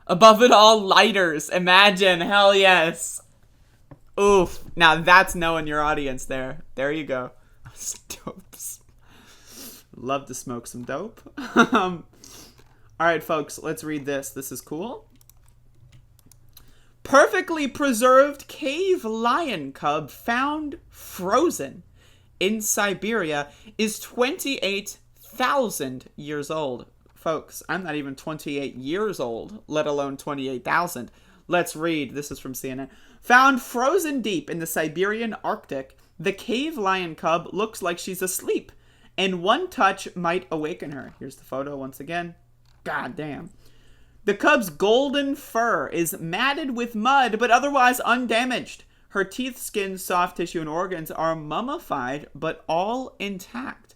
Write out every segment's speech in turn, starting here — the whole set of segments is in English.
Above it all, lighters. Imagine. Hell yes. Oof. Now that's knowing your audience there. There you go. Dopes. Love to smoke some dope. All right, folks, let's read this. This is cool. Perfectly preserved cave lion cub found frozen in Siberia is 28,000 years old. Folks, I'm not even 28 years old, let alone 28,000. Let's read. This is from CNN. Found frozen deep in the Siberian Arctic, the cave lion cub looks like she's asleep, and one touch might awaken her. Here's the photo once again. God damn. The cub's golden fur is matted with mud, but otherwise undamaged. Her teeth, skin, soft tissue, and organs are mummified, but all intact.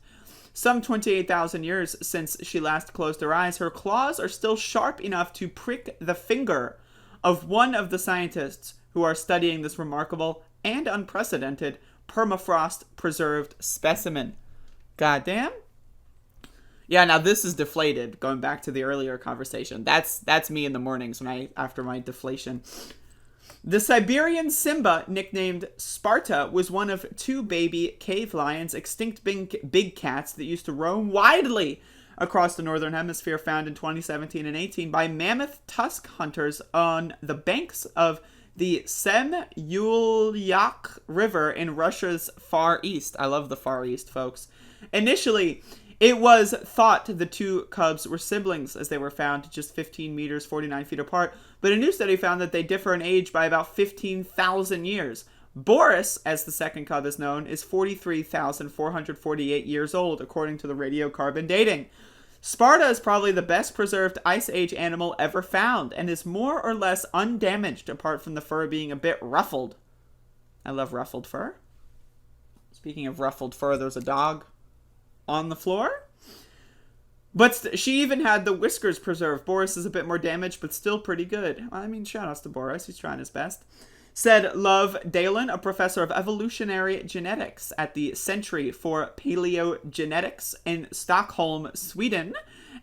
Some 28,000 years since she last closed her eyes, her claws are still sharp enough to prick the finger of one of the scientists who are studying this remarkable and unprecedented permafrost preserved specimen. Goddamn. Yeah, now this is deflated, going back to the earlier conversation. That's me in the mornings after my deflation. The Siberian Simba, nicknamed Sparta, was one of two baby cave lions, extinct big cats that used to roam widely across the northern hemisphere, found in 2017 and 18 by mammoth tusk hunters on the banks of the Semyulyak River in Russia's Far East. I love the Far East, folks. Initially, it was thought the two cubs were siblings as they were found just 15 meters, 49 feet apart, but a new study found that they differ in age by about 15,000 years. Boris, as the second cub is known, is 43,448 years old, according to the radiocarbon dating. Sparta is probably the best preserved Ice Age animal ever found, and is more or less undamaged, apart from the fur being a bit ruffled. I love ruffled fur. Speaking of ruffled fur, there's a dog on the floor. But she even had the whiskers preserved. Boris is a bit more damaged, but still pretty good. I mean, shout outs to Boris. He's trying his best. Said Love Dalen, a professor of evolutionary genetics at the Centre for Paleogenetics in Stockholm, Sweden,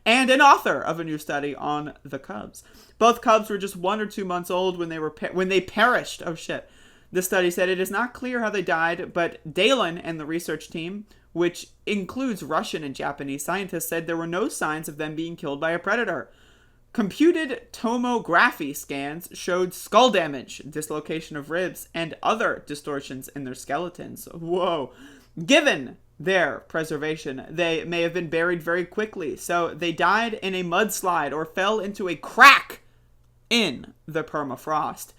and an author of a new study on the cubs. Both cubs were just 1 or 2 months old when they perished. Oh shit. The study said it is not clear how they died, but Dalen and the research team, which includes Russian and Japanese scientists, said there were no signs of them being killed by a predator. Computed tomography scans showed skull damage, dislocation of ribs, and other distortions in their skeletons. Whoa. Given their preservation, they may have been buried very quickly, so they died in a mudslide or fell into a crack in the permafrost.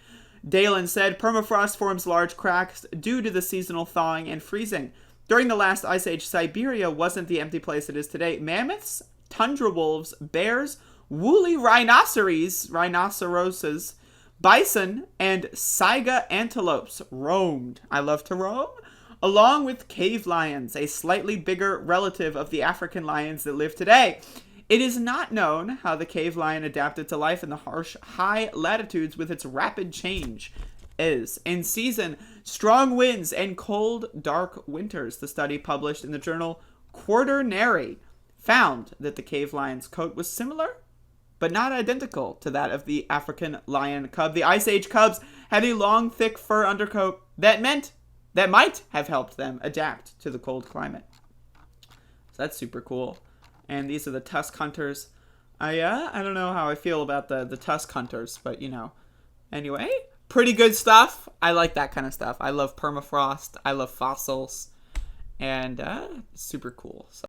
Dalen said permafrost forms large cracks due to the seasonal thawing and freezing. During the last ice age, Siberia wasn't the empty place it is today. Mammoths, tundra wolves, bears, woolly rhinoceroses, bison, and saiga antelopes roamed. I love to roam. Along with cave lions, a slightly bigger relative of the African lions that live today. It is not known how the cave lion adapted to life in the harsh, high latitudes with its rapid change. In season, strong winds and cold, dark winters. The study published in the journal Quaternary found that the cave lion's coat was similar, but not identical to that of the African lion cub. The Ice Age cubs had a long, thick fur undercoat that might have helped them adapt to the cold climate. So that's super cool. And these are the tusk hunters. I don't know how I feel about the tusk hunters, but you know. Anyway, pretty good stuff. I like that kind of stuff. I love permafrost. I love fossils. And super cool. So